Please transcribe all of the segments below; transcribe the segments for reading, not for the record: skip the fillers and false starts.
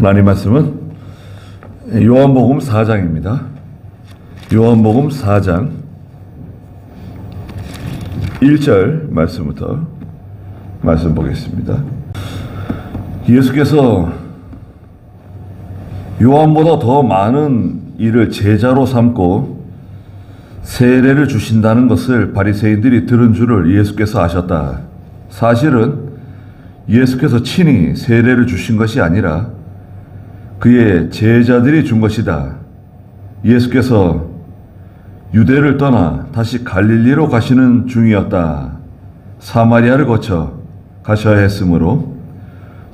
하나님 말씀은 요한복음 4장입니다. 요한복음 4장 1절 말씀부터 말씀 보겠습니다. 예수께서 요한보다 더 많은 이를 제자로 삼고 세례를 주신다는 것을 바리새인들이 들은 줄을 예수께서 아셨다. 사실은 예수께서 친히 세례를 주신 것이 아니라 그의 제자들이 준 것이다. 예수께서 유대를 떠나 다시 갈릴리로 가시는 중이었다. 사마리아를 거쳐 가셔야 했으므로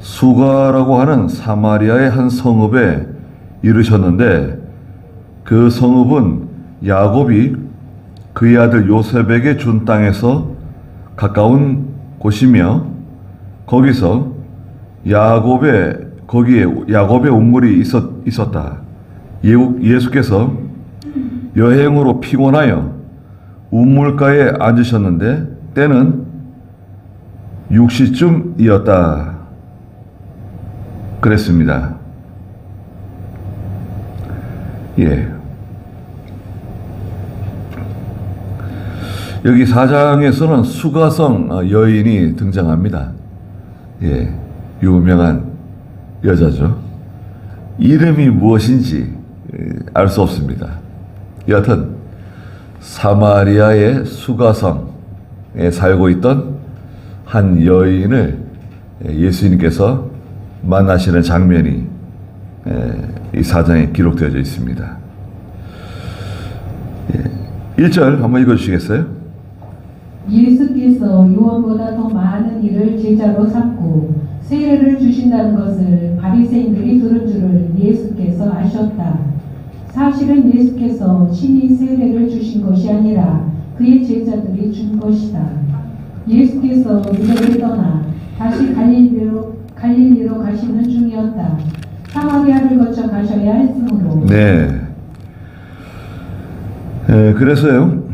수가라고 하는 사마리아의 한 성읍에 이르셨는데 그 성읍은 야곱이 그의 아들 요셉에게 준 땅에서 가까운 곳이며 거기서 거기에 야곱의 운물이 있었다. 예수께서 여행으로 피곤하여 운물가에 앉으셨는데 때는 6시쯤이었다. 그랬습니다. 여기 4장에서는 수가성 여인이 등장합니다. 유명한 여자죠. 이름이 무엇인지 알 수 없습니다. 여하튼 사마리아의 수가성에 살고 있던 한 여인을 예수님께서 만나시는 장면이 이 4장에 기록되어져 있습니다. 1절 한번 읽어주시겠어요? 예수께서 요한보다 더 많은 이를 제자로 삼고 세례를 주신다는 것을 바리새인들이 들은 줄을 예수께서 아셨다. 사실은 예수께서 친히 세례를 주신 것이 아니라 그의 제자들이 준 것이다. 예수께서 유대를 떠나 다시 갈릴리로 가시는 중이었다. 사마리아를 거쳐 가셔야 했으므로. 그래서요.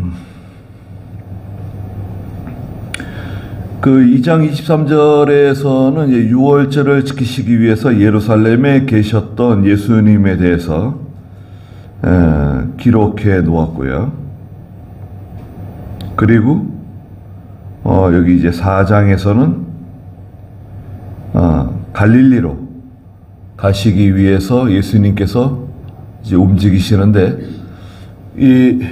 그 2장 23절에서는 유월절을 지키시기 위해서 예루살렘에 계셨던 예수님에 대해서 기록해 놓았고요. 그리고 여기 이제 4장에서는 갈릴리로 가시기 위해서 예수님께서 이제 움직이시는데 이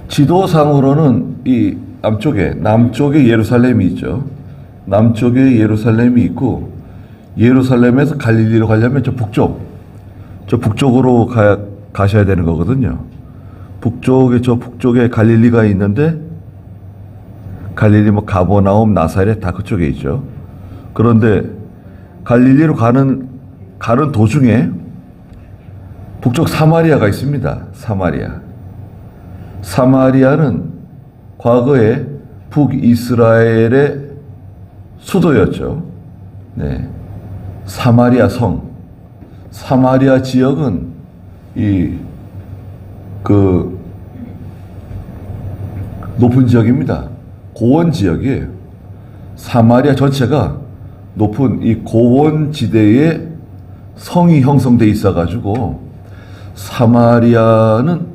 지도상으로는 이 남쪽에 예루살렘이 있죠. 남쪽에 예루살렘이 있고 예루살렘에서 갈릴리로 가려면 저 북쪽으로 가셔야 되는 거거든요. 북쪽에 갈릴리가 있는데 갈릴리 가버나움, 나사렛 다 그쪽에 있죠. 그런데 갈릴리로 가는 도중에 북쪽 사마리아가 있습니다. 사마리아는 과거에 북이스라엘의 수도였죠. 사마리아 지역은 높은 지역입니다. 고원 지역이에요. 사마리아 전체가 높은 이 고원 지대에 성이 형성돼 있어가지고 사마리아는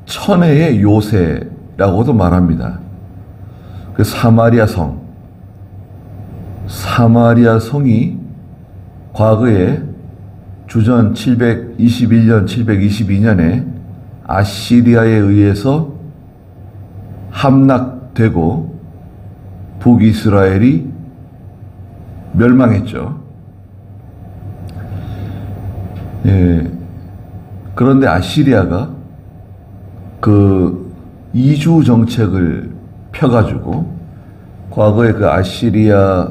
천혜의 요새라고도 말합니다. 그 사마리아 성이 과거에 주전 721년, 722년에 아시리아에 의해서 함락되고 북이스라엘이 멸망했죠. 그런데 아시리아가 그 이주 정책을 펴가지고 과거에 그 아시리아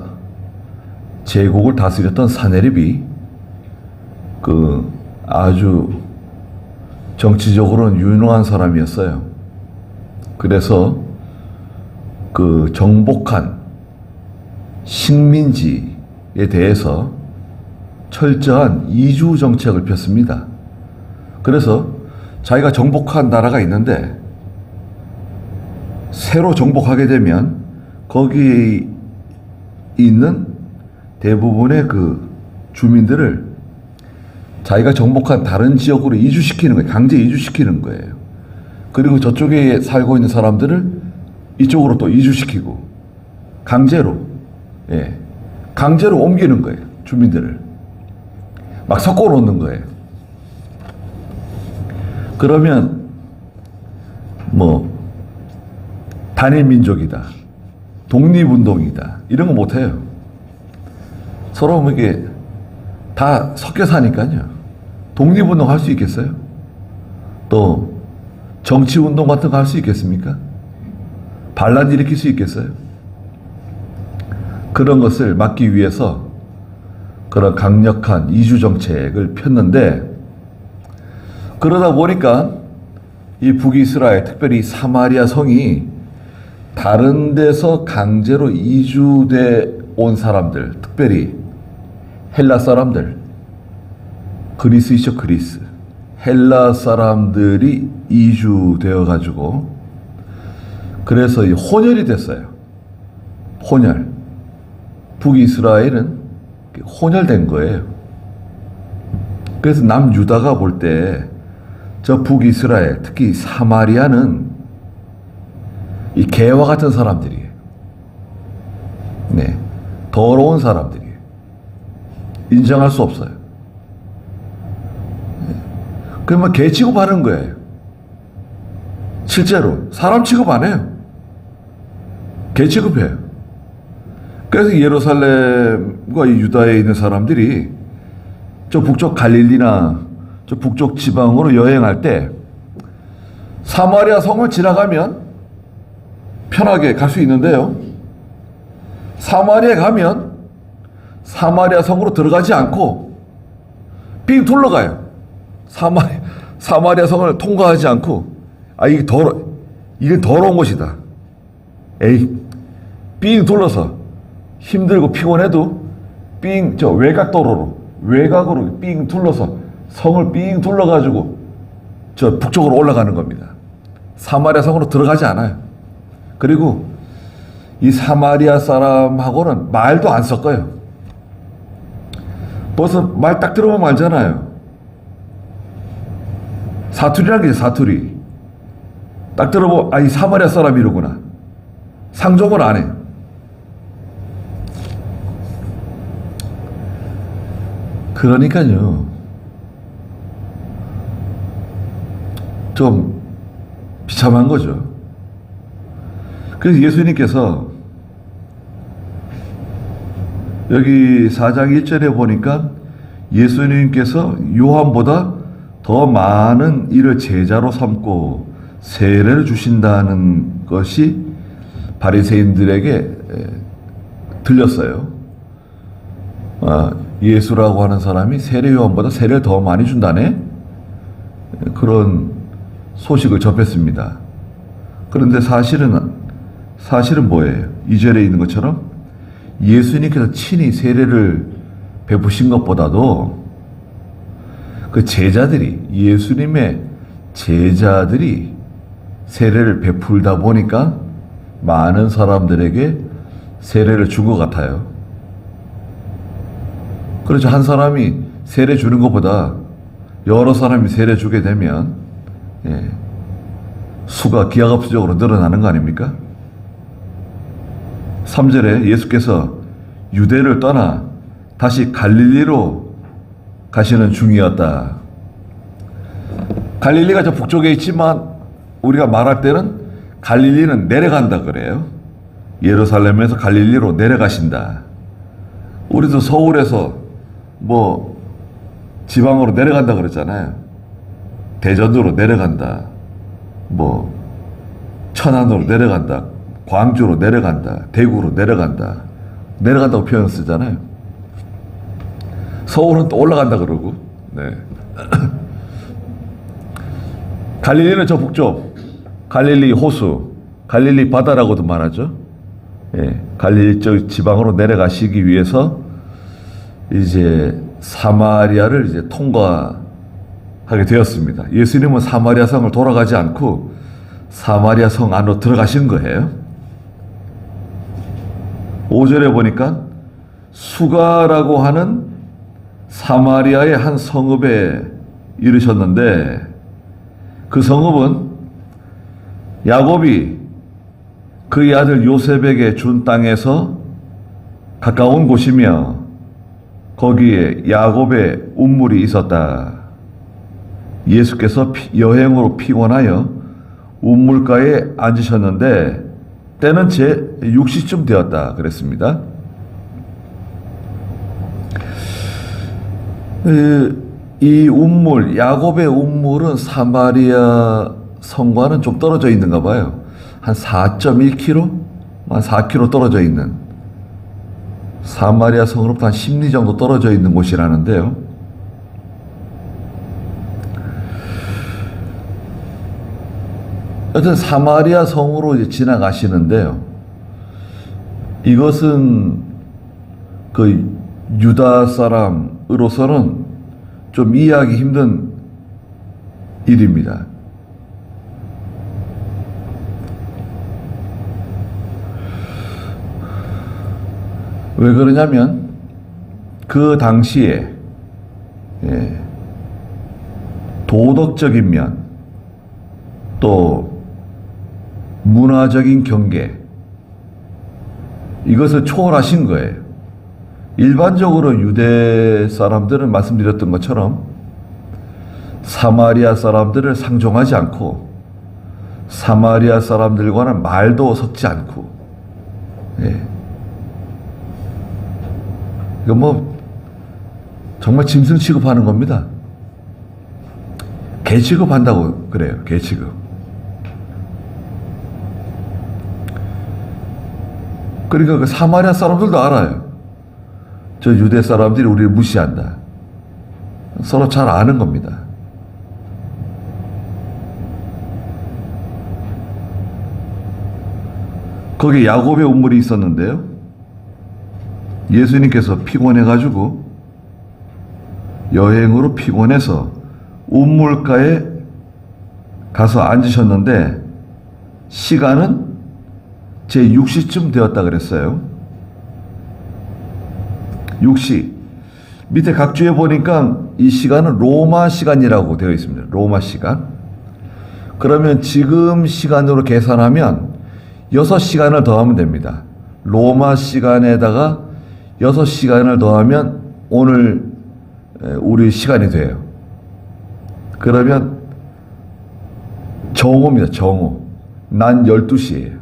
제국을 다스렸던 사네립이 아주 정치적으로는 유능한 사람이었어요. 그래서 정복한 식민지에 대해서 철저한 이주 정책을 폈습니다. 그래서 자기가 정복한 나라가 있는데 새로 정복하게 되면 거기에 있는 대부분의 그 주민들을 자기가 정복한 다른 지역으로 이주시키는 거예요. 강제 이주시키는 거예요. 그리고 저쪽에 살고 있는 사람들을 이쪽으로 또 이주시키고 강제로, 예, 강제로 옮기는 거예요. 주민들을 막 섞어 놓는 거예요. 그러면 뭐 단일 민족이다, 독립운동이다 이런 거 못해요. 서로 뭐 이게 다 섞여 사니까요. 독립운동 할 수 있겠어요? 또 정치운동 같은 거 할 수 있겠습니까? 반란 일으킬 수 있겠어요? 그런 것을 막기 위해서 그런 강력한 이주 정책을 폈는데, 그러다 보니까 이 북이스라엘, 특별히 사마리아 성이 다른 데서 강제로 이주돼 온 사람들, 특별히 헬라 사람들, 그리스이죠, 그리스. 헬라 사람들이 이주되어 가지고 그래서 이 혼혈이 됐어요. 혼혈. 북이스라엘은 혼혈된 거예요. 그래서 남유다가 볼 때 저 북이스라엘, 특히 사마리아는 이 개와 같은 사람들이에요. 네, 더러운 사람들이에요. 인정할 수 없어요. 네. 그러면 개 취급하는 거예요. 실제로 사람 취급 안 해요. 개 취급해요. 그래서 예루살렘과 유다에 있는 사람들이 저 북쪽 갈릴리나 저 북쪽 지방으로 여행할 때 사마리아 성을 지나가면 편하게 갈 수 있는데요, 사마리아에 가면 사마리아 성으로 들어가지 않고 삥 둘러가요. 사마리아 성을 통과하지 않고, 이게 더러운 곳이다. 에이, 삥 둘러서 힘들고 피곤해도 저 외곽으로 삥 둘러서 성을 삥 둘러가지고 저 북쪽으로 올라가는 겁니다. 사마리아 성으로 들어가지 않아요. 그리고 이 사마리아 사람하고는 말도 안 섞어요. 벌써 말 딱 들어보면 알잖아요. 사투리라는 게 사투리. 딱 들어보면 이 사마리아 사람이로구나. 상종을 안 해. 그러니까요, 좀 비참한 거죠. 그래서 예수님께서 여기 4장 1절에 보니까 예수님께서 요한보다 더 많은 이를 제자로 삼고 세례를 주신다는 것이 바리새인들에게 들렸어요. 예수라고 하는 사람이 세례 요한보다 세례를 더 많이 준다네? 그런 소식을 접했습니다. 그런데 사실은 뭐예요? 2절에 있는 것처럼 예수님께서 친히 세례를 베푸신 것보다도 그 제자들이, 예수님의 제자들이 세례를 베풀다 보니까 많은 사람들에게 세례를 준 것 같아요. 그렇죠. 한 사람이 세례 주는 것보다 여러 사람이 세례 주게 되면 수가 기하급수적으로 늘어나는 거 아닙니까? 3절에 예수께서 유대를 떠나 다시 갈릴리로 가시는 중이었다. 갈릴리가 저 북쪽에 있지만 우리가 말할 때는 갈릴리는 내려간다 그래요. 예루살렘에서 갈릴리로 내려가신다. 우리도 서울에서 뭐 지방으로 내려간다 그랬잖아요. 대전으로 내려간다. 뭐 천안으로 내려간다. 광주로 내려간다. 대구로 내려간다. 내려간다고 표현 쓰잖아요. 서울은 또 올라간다 그러고. 네. 갈릴리는 저 북쪽, 갈릴리 호수, 갈릴리 바다라고도 말하죠. 예, 갈릴리 쪽 지방으로 내려가시기 위해서 이제 사마리아를 이제 통과하게 되었습니다. 예수님은 사마리아 성을 돌아가지 않고 사마리아 성 안으로 들어가신 거예요. 5절에 보니까 수가라고 하는 사마리아의 한 성읍에 이르셨는데 그 성읍은 야곱이 그의 아들 요셉에게 준 땅에서 가까운 곳이며 거기에 야곱의 운물이 있었다. 예수께서 여행으로 피곤하여 운물가에 앉으셨는데 때는 제 6시쯤 되었다 그랬습니다. 이 운물, 야곱의 운물은 사마리아 성과는 좀 떨어져 있는가 봐요. 한 4.1km? 한 4km 떨어져 있는, 사마리아 성으로부터 한 10리 정도 떨어져 있는 곳이라는데요. 여튼 사마리아 성으로 이제 지나가시는데요. 이것은 그 유다 사람으로서는 좀 이해하기 힘든 일입니다. 왜 그러냐면 그 당시에 도덕적인 면, 또 문화적인 경계, 이것을 초월하신 거예요. 일반적으로 유대 사람들은 말씀드렸던 것처럼 사마리아 사람들을 상종하지 않고 사마리아 사람들과는 말도 섞지 않고, 이거 뭐 정말 짐승 취급하는 겁니다. 개 취급한다고 그래요. 개 취급. 그러니까 그 사마리아 사람들도 알아요. 저 유대 사람들이 우리를 무시한다. 서로 잘 아는 겁니다. 거기 야곱의 운물이 있었는데요. 예수님께서 피곤해가지고 여행으로 피곤해서 운물가에 가서 앉으셨는데 시간은 제 6시쯤 되었다 그랬어요. 6시. 밑에 각주에 보니까 이 시간은 로마 시간이라고 되어 있습니다. 로마 시간. 그러면 지금 시간으로 계산하면 6시간을 더하면 됩니다. 로마 시간에다가 6시간을 더하면 오늘 우리 시간이 돼요. 그러면 정오입니다. 정오. 난 12시예요.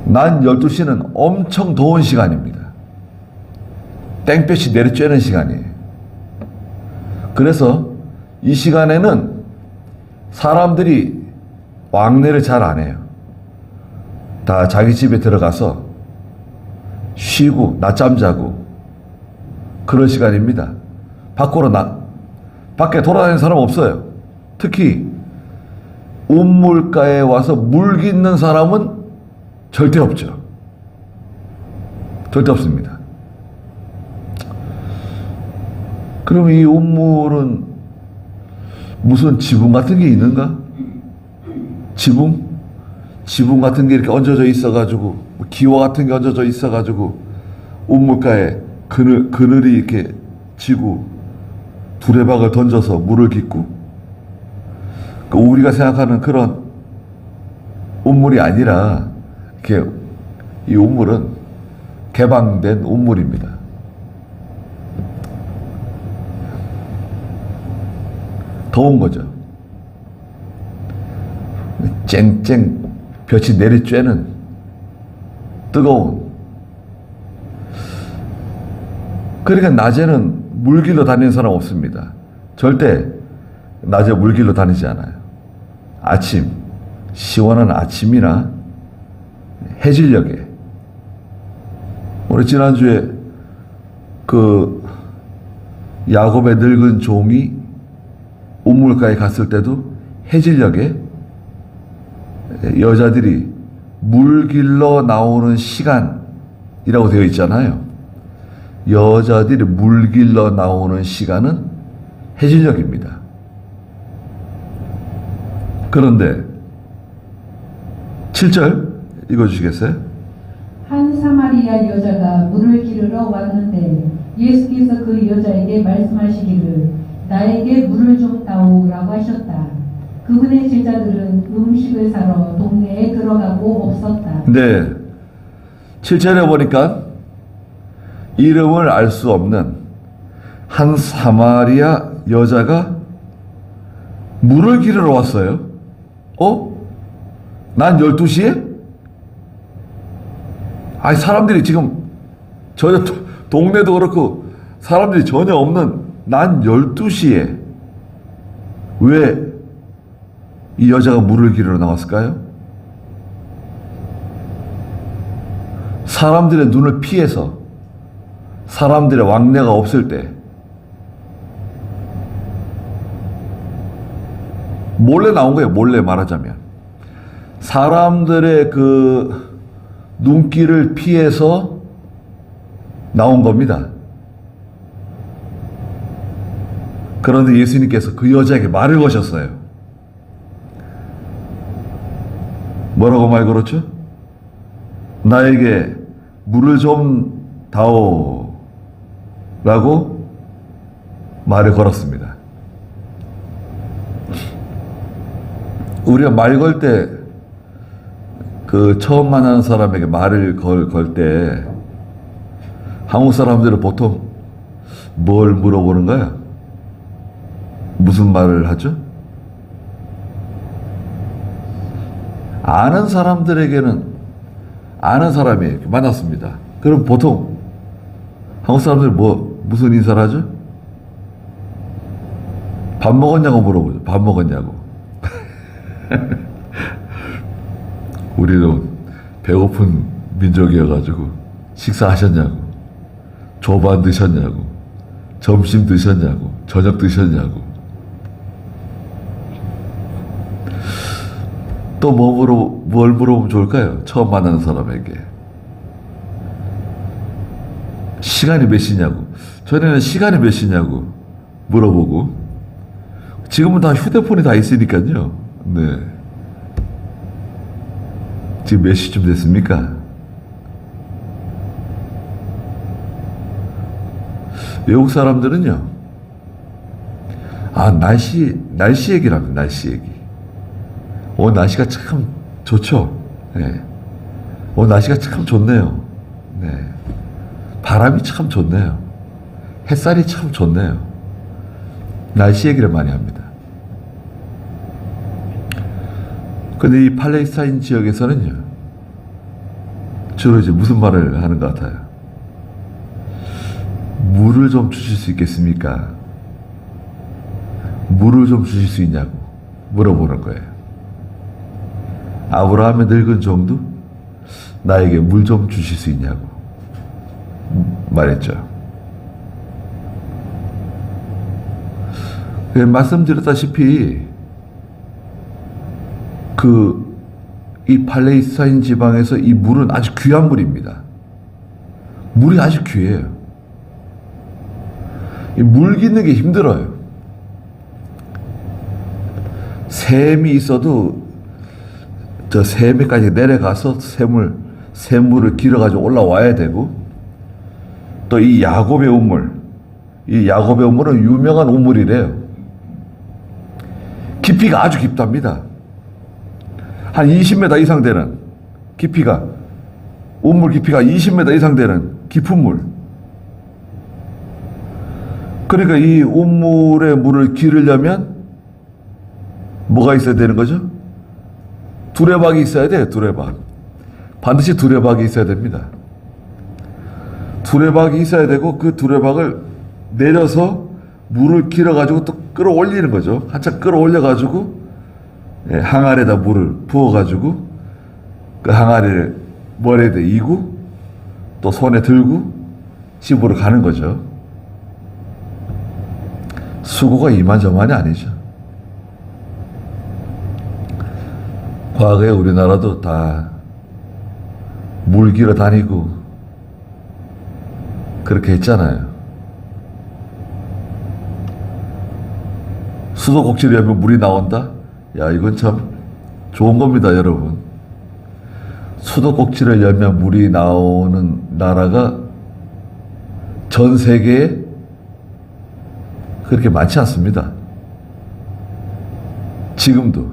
난 12시는 엄청 더운 시간입니다. 땡볕이 내리쬐는 시간이에요. 그래서 이 시간에는 사람들이 왕래를 잘 안 해요. 다 자기 집에 들어가서 쉬고 낮잠 자고 그런 시간입니다. 밖에 돌아다니는 사람 없어요. 특히 운물가에 와서 물 깃는 사람은 절대 없죠. 절대 없습니다. 그럼 이 운물은 무슨 지붕 같은 게 있는가? 지붕 같은 게 이렇게 얹어져 있어가지고, 기와 같은 게 얹어져 있어가지고, 운물가에 그늘이 이렇게 지고, 두레박을 던져서 물을 깃고, 우리가 생각하는 그런 운물이 아니라, 이렇게, 이 운물은 개방된 운물입니다. 더운 거죠. 쨍쨍 볕이 내리쬐는 뜨거운. 그러니까 낮에는 물길로 다니는 사람 없습니다. 절대 낮에 물길로 다니지 않아요. 아침, 시원한 아침이나 해질녘에. 우리 지난주에 그 야곱의 늙은 종이 운물가에 갔을 때도 해질녘에 여자들이 물 길러 나오는 시간이라고 되어 있잖아요. 여자들이 물 길러 나오는 시간은 해질녘입니다. 그런데 7절 읽어주시겠어요? 한 사마리아 여자가 물을 기르러 왔는데 예수께서 그 여자에게 말씀하시기를 나에게 물을 좀 다오라고 하셨다. 그분의 제자들은 음식을 사러 동네에 들어가고 없었다. 네. 7절에 보니까 이름을 알 수 없는 한 사마리아 여자가 물을 기르러 왔어요. 난 12시에? 아니, 사람들이 지금 전혀 동네도 그렇고 사람들이 전혀 없는 난 12시에 왜 이 여자가 물을 기르러 나왔을까요? 사람들의 눈을 피해서 사람들의 왕래가 없을 때 몰래 나온 거예요. 몰래 말하자면 사람들의 그 눈길을 피해서 나온 겁니다. 그런데 예수님께서 그 여자에게 말을 거셨어요. 뭐라고 말 걸었죠? 나에게 물을 좀 다오 라고 말을 걸었습니다. 우리가 말 걸 때 그 처음 만나는 사람에게 말을 걸 때 한국 사람들은 보통 뭘 물어보는가요? 무슨 말을 하죠? 아는 사람들에게는 아는 사람이 만났습니다. 그럼 보통 한국 사람들 무슨 인사를 하죠? 밥 먹었냐고 물어보죠. 밥 먹었냐고. 우리는 배고픈 민족이어가지고 식사하셨냐고, 조반 드셨냐고, 점심 드셨냐고, 저녁 드셨냐고. 또 뭘 물어보면 좋을까요? 처음 만나는 사람에게. 시간이 몇 시냐고. 전에는 시간이 몇 시냐고 물어보고, 지금은 다 휴대폰이 다 있으니까요. 네. 지금 몇 시쯤 됐습니까? 외국 사람들은요, 날씨 얘기를 합니다. 날씨 얘기. 날씨가 참 좋죠. 네. 날씨가 참 좋네요. 네. 바람이 참 좋네요. 햇살이 참 좋네요. 날씨 얘기를 많이 합니다. 근데 이 팔레스타인 지역에서는요, 주로 이제 무슨 말을 하는 것 같아요? 물을 좀 주실 수 있겠습니까? 물을 좀 주실 수 있냐고 물어보는 거예요. 아브라함의 늙은 종도 나에게 물 좀 주실 수 있냐고 말했죠. 말씀드렸다시피 이 팔레스타인 지방에서 이 물은 아주 귀한 물입니다. 물이 아주 귀해요. 물 깃는 게 힘들어요. 샘이 있어도 저 샘에까지 내려가서 샘물을 길어가지고 올라와야 되고, 또 이 야곱의 우물, 이 야곱의 우물은 유명한 우물이래요. 깊이가 아주 깊답니다. 한 20m 이상 되는 깊이가, 우물 깊이가 20m 이상 되는 깊은 물. 그러니까 이 우물의 물을 기르려면 뭐가 있어야 되는 거죠? 두레박이 있어야 돼요. 두레박. 반드시 두레박이 있어야 됩니다. 두레박이 있어야 되고, 그 두레박을 내려서 물을 길어가지고 또 끌어올리는 거죠. 한참 끌어올려가지고 항아리에다 물을 부어가지고 그 항아리를 머리에다 이고 또 손에 들고 집으로 가는 거죠. 수고가 이만저만이 아니죠. 과거에 우리나라도 다 물 길어 다니고 그렇게 했잖아요. 수도꼭지를 열면 물이 나온다? 야, 이건 참 좋은 겁니다, 여러분. 수도꼭지를 열면 물이 나오는 나라가 전 전 세계에 그렇게 많지 않습니다. 지금도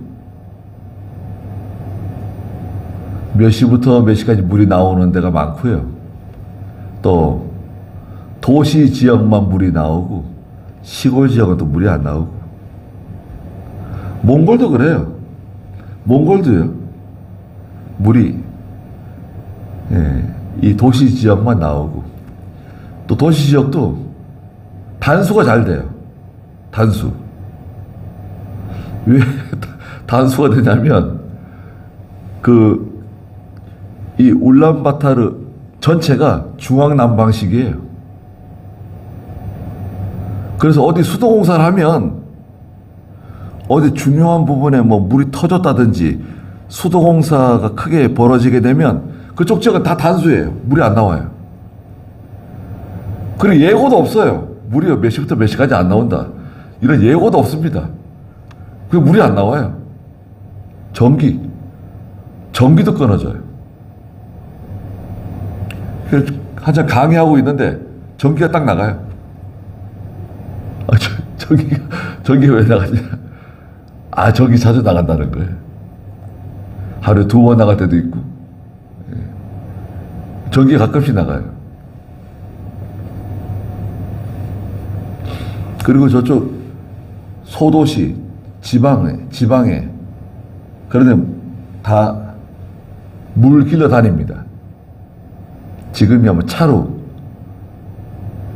몇 시부터 몇 시까지 물이 나오는 데가 많고요. 또 도시 지역만 물이 나오고 시골 지역은 또 물이 안 나오고. 몽골도 그래요. 몽골도요. 물이 이 도시 지역만 나오고, 또 도시 지역도 단수가 잘 돼요. 단수. 왜 단수가 되냐면 이 울란바타르 전체가 중앙난방식이에요. 그래서 어디 수도공사를 하면 어디 중요한 부분에 뭐 물이 터졌다든지 수도공사가 크게 벌어지게 되면 그쪽 지역은 다 단수예요. 물이 안 나와요. 그리고 예고도 없어요. 물이 몇 시부터 몇 시까지 안 나온다, 이런 예고도 없습니다. 그리고 물이 안 나와요. 전기도 끊어져요. 한참 강의하고 있는데 전기가 딱 나가요. 전기가 왜 나가냐? 전기 자주 나간다는 거예요. 하루에 2번 나갈 때도 있고. 전기가 가끔씩 나가요. 그리고 저쪽 소도시, 지방에 그런데 다 물 길러 다닙니다. 지금이야 뭐 차로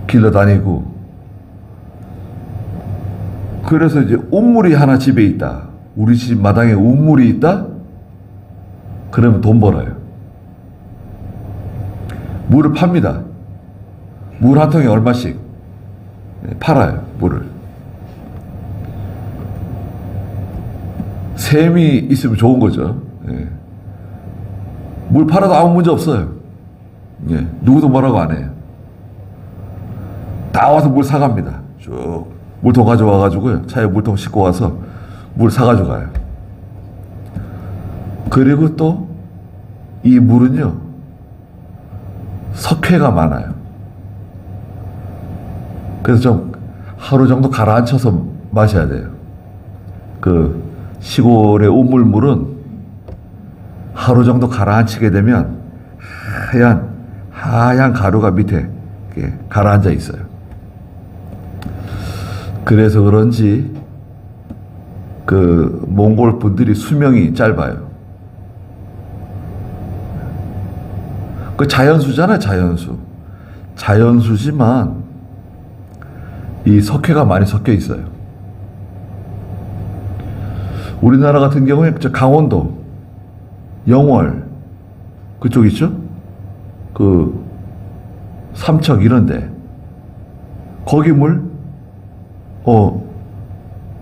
길러 다니고. 그래서 이제 운물이 하나 집에 있다, 우리 집 마당에 운물이 있다, 그러면 돈 벌어요. 물을 팝니다. 물 한 통에 얼마씩 팔아요. 물을. 샘이 있으면 좋은 거죠. 물 팔아도 아무 문제 없어요. 누구도 뭐라고 안 해요. 다 와서 물 사갑니다. 쭉 물통 가져와가지고요, 차에 물통 싣고 와서 물 사가지고 가요. 그리고 또 이 물은요, 석회가 많아요. 그래서 좀 하루 정도 가라앉혀서 마셔야 돼요. 그 시골의 우물물은 하루 정도 가라앉히게 되면 하얀 가루가 밑에 이렇게 가라앉아 있어요. 그래서 그런지 그 몽골 분들이 수명이 짧아요. 그 자연수잖아요, 자연수. 자연수지만 이 석회가 많이 섞여 있어요. 우리나라 같은 경우에 저 강원도, 영월 그쪽 있죠? 그 삼척 이런데 거기 물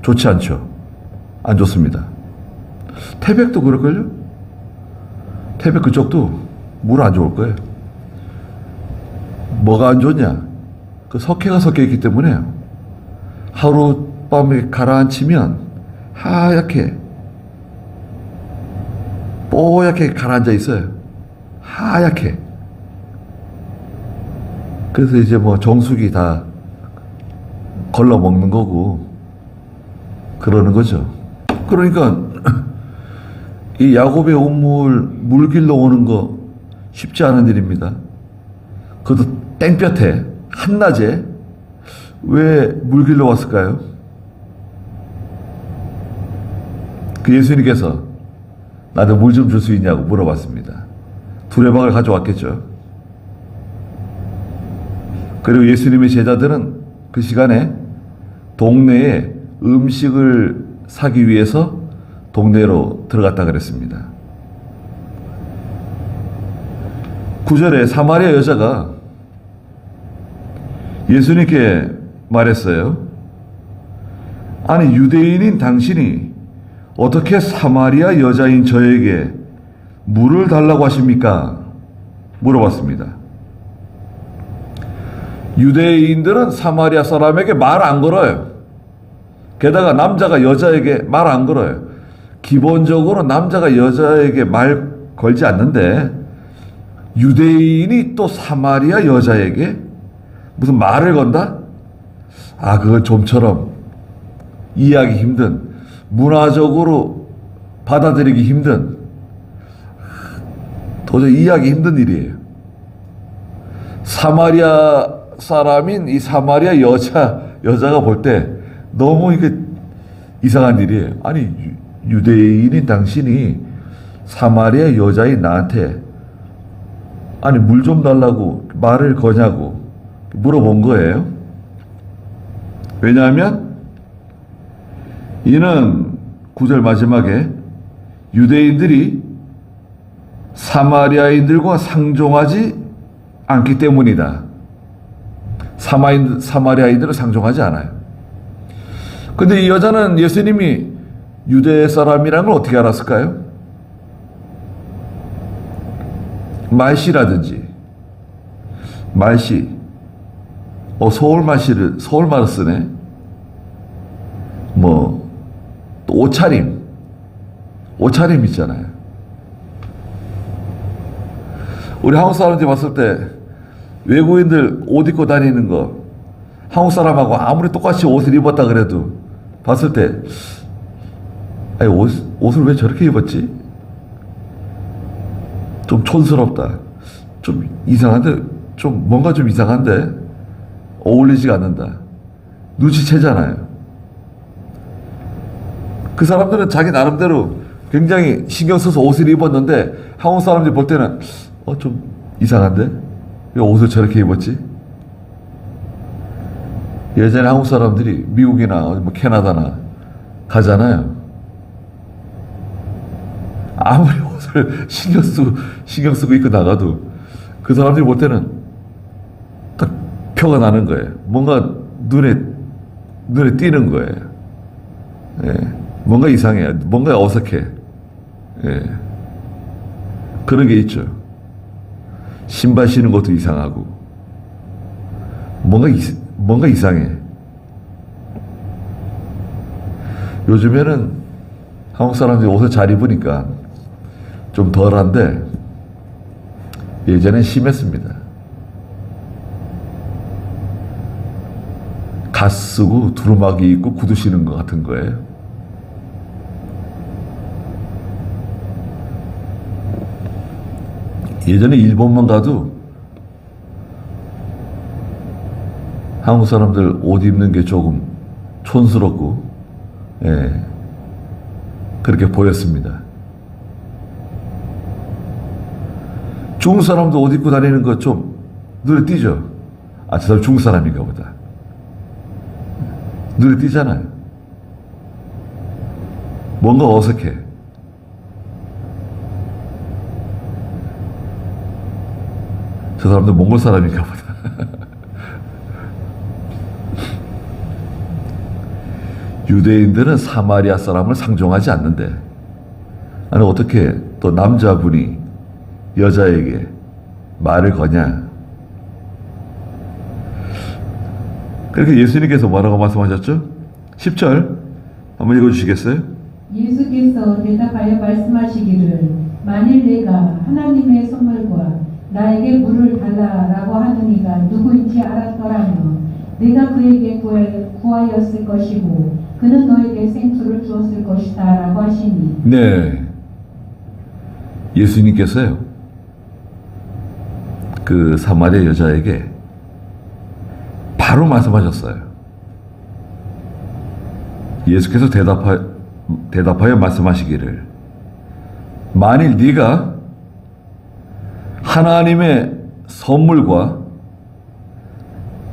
좋지 않죠. 안 좋습니다. 태백도 그럴걸요? 태백 그쪽도 물 안 좋을 거예요. 뭐가 안 좋냐? 그 석회가 섞여 있기 때문에 하룻밤에 가라앉히면 하얗게 뽀얗게 가라앉아 있어요. 하얗게. 그래서 이제 뭐 정수기 다 걸러 먹는 거고 그러는 거죠. 그러니까 이 야곱의 운물 물 길러 오는 거 쉽지 않은 일입니다. 그것도 땡볕에 한낮에 왜 물 길러 왔을까요? 그 예수님께서 나한테 물 좀 줄 수 있냐고 물어봤습니다. 두레방을 가져왔겠죠. 그리고 예수님의 제자들은 그 시간에 동네에 음식을 사기 위해서 동네로 들어갔다 그랬습니다. 9절에 사마리아 여자가 예수님께 말했어요. 아니, 유대인인 당신이 어떻게 사마리아 여자인 저에게 물을 달라고 하십니까? 물어봤습니다. 유대인들은 사마리아 사람에게 말 안 걸어요. 게다가 남자가 여자에게 말 안 걸어요. 기본적으로 남자가 여자에게 말 걸지 않는데 유대인이 또 사마리아 여자에게 무슨 말을 건다? 아, 그건 좀처럼 이해하기 힘든, 문화적으로 받아들이기 힘든, 도저히 이해하기 힘든 일이에요. 사마리아 사람인 이 사마리아 여자가 볼 때 너무 이게 이상한 일이에요. 아니, 유대인인 당신이 사마리아 여자인 나한테 아니, 물 좀 달라고 말을 거냐고 물어본 거예요. 왜냐하면 이는 9절 마지막에 유대인들이 사마리아인들과 상종하지 않기 때문이다. 사마리아인들은 상종하지 않아요. 근데 이 여자는 예수님이 유대 사람이라는 걸 어떻게 알았을까요? 말씨라든지, 말씨, 서울 말을 쓰네. 또 옷차림 있잖아요. 우리 한국 사람들이 봤을 때 외국인들 옷 입고 다니는 거 한국 사람하고 아무리 똑같이 옷을 입었다 그래도 봤을 때 아니, 옷을 왜 저렇게 입었지? 좀 촌스럽다. 좀 이상한데, 뭔가 좀 이상한데 어울리지가 않는다. 눈치채잖아요. 그 사람들은 자기 나름대로 굉장히 신경 써서 옷을 입었는데 한국 사람들이 볼 때는 좀 이상한데? 왜 옷을 저렇게 입었지? 예전에 한국 사람들이 미국이나 캐나다나 가잖아요. 아무리 옷을 신경 쓰고 입고 나가도 그 사람들이 볼 때는 딱 표가 나는 거예요. 뭔가 눈에 띄는 거예요. 예. 뭔가 이상해. 뭔가 어색해. 예. 그런 게 있죠. 신발 신는 것도 이상하고 뭔가 이상해. 요즘에는 한국 사람들이 옷을 잘 입으니까 좀 덜한데 예전엔 심했습니다. 갓 쓰고 두루마기 입고 구두 신는 것 같은 거예요. 예전에 일본만 가도 한국 사람들 옷 입는 게 조금 촌스럽고, 예, 그렇게 보였습니다. 중국 사람도 옷 입고 다니는 거 좀 눈에 띄죠? 아, 저 사람 중국 사람인가 보다. 눈에 띄잖아요. 뭔가 어색해. 저 사람도 몽골 사람인가 보다. 유대인들은 사마리아 사람을 상종하지 않는데, 아니, 어떻게 또 남자분이 여자에게 말을 거냐? 그렇게 예수님께서 뭐라고 말씀하셨죠? 10절 한번 읽어주시겠어요? 예수께서 대답하여 말씀하시기를 만일 내가 하나님의 선물과 나에게 물을 달라라고 하는 이가 누구인지 알았더라면 내가 그에게 구하였을 것이고 그는 너에게 생수를 주었을 것이다 라고 하시니. 네, 예수님께서요 그 사마리아 여자에게 바로 말씀하셨어요. 예수께서 대답하여 말씀하시기를 만일 네가 하나님의 선물과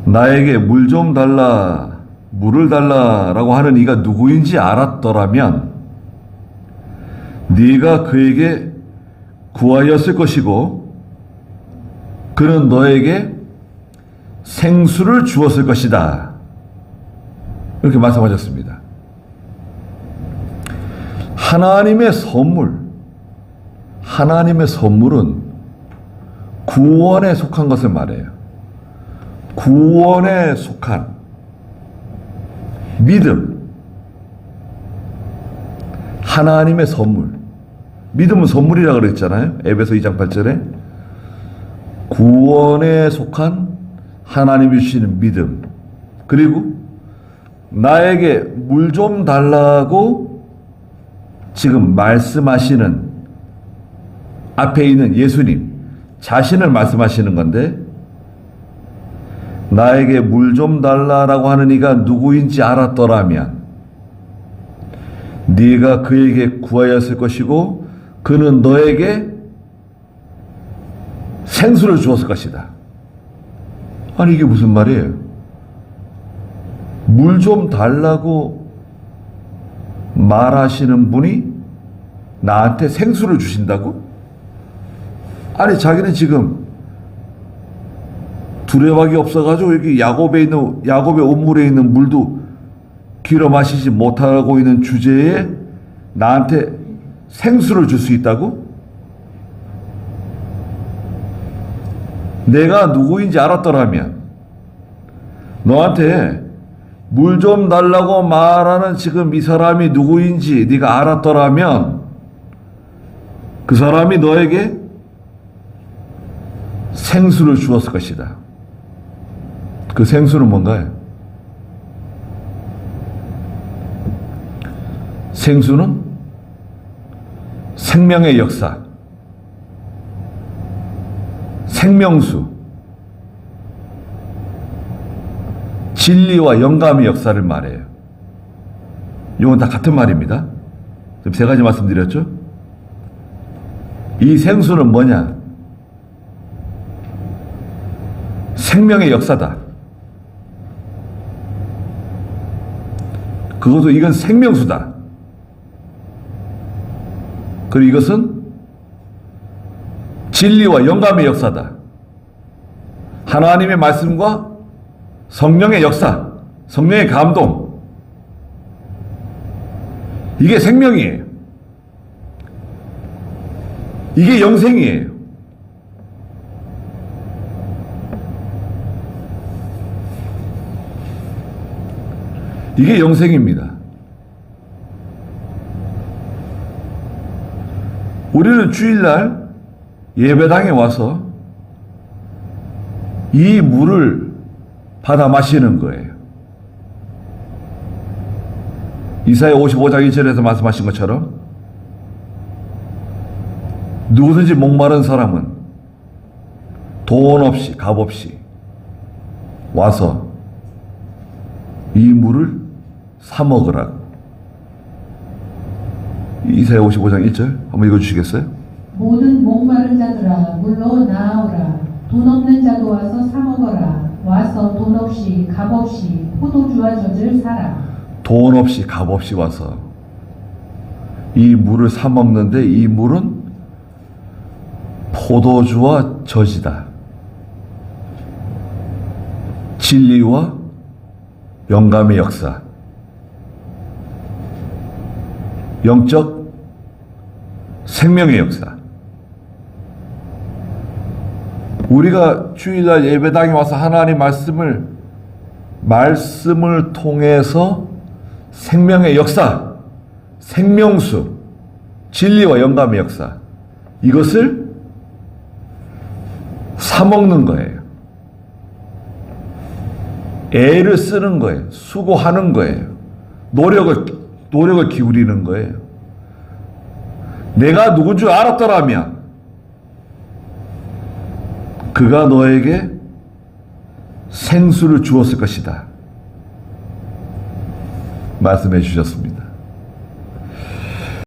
나에게 물 좀 달라, 물을 달라라고 하는 이가 누구인지 알았더라면 네가 그에게 구하였을 것이고 그는 너에게 생수를 주었을 것이다. 이렇게 말씀하셨습니다. 하나님의 선물은 구원에 속한 것을 말해요. 구원에 속한 믿음. 하나님의 선물. 믿음은 선물이라고 그랬잖아요. 에베소 2장 8절에. 구원에 속한 하나님이 주시는 믿음, 그리고 나에게 물 좀 달라고 지금 말씀하시는 앞에 있는 예수님 자신을 말씀하시는 건데, 나에게 물 좀 달라라고 하는 이가 누구인지 알았더라면 네가 그에게 구하였을 것이고 그는 너에게 생수를 주었을 것이다. 아니 이게 무슨 말이에요? 물 좀 달라고 말하시는 분이 나한테 생수를 주신다고? 아니 자기는 지금 두레박이 없어가지고 여기 야곱의 우물에 있는 물도 길어 마시지 못하고 있는 주제에 나한테 생수를 줄 수 있다고? 내가 누구인지 알았더라면 너한테 물 좀 달라고 말하는 지금 이 사람이 누구인지 네가 알았더라면 그 사람이 너에게 생수를 주었을 것이다. 그 생수는 뭔가요? 생수는 생명의 역사, 생명수, 진리와 영감의 역사를 말해요. 이건 다 같은 말입니다. 지금 세 가지 말씀드렸죠? 이 생수는 뭐냐? 생명의 역사다. 그것도 이건 생명수다. 그리고 이것은 진리와 영감의 역사다. 하나님의 말씀과 성령의 역사, 성령의 감동. 이게 생명이에요. 이게 영생이에요. 이게 영생입니다. 우리는 주일날 예배당에 와서 이 물을 받아 마시는 거예요. 이사야 55장 1절에서 말씀하신 것처럼 누구든지 목마른 사람은 돈 없이 값 없이 와서 이 물을 사 먹으라고. 이사야 55장 1절 한번 읽어주시겠어요? 모든 목마른 자들아 물로 나아오라. 돈 없는 자도 와서 사 먹어라. 와서 돈 없이 값 없이 포도주와 젖을 사라. 돈 없이 값 없이 와서 이 물을 사 먹는데 이 물은 포도주와 젖이다. 진리와 영감의 역사, 영적 생명의 역사. 우리가 주일날 예배당에 와서 하나님 말씀을 통해서 생명의 역사, 생명수, 진리와 영감의 역사, 이것을 사먹는 거예요. 애를 쓰는 거예요. 수고하는 거예요. 노력을 기울이는 거예요. 내가 누군 줄 알았더라면 그가 너에게 생수를 주었을 것이다. 말씀해 주셨습니다.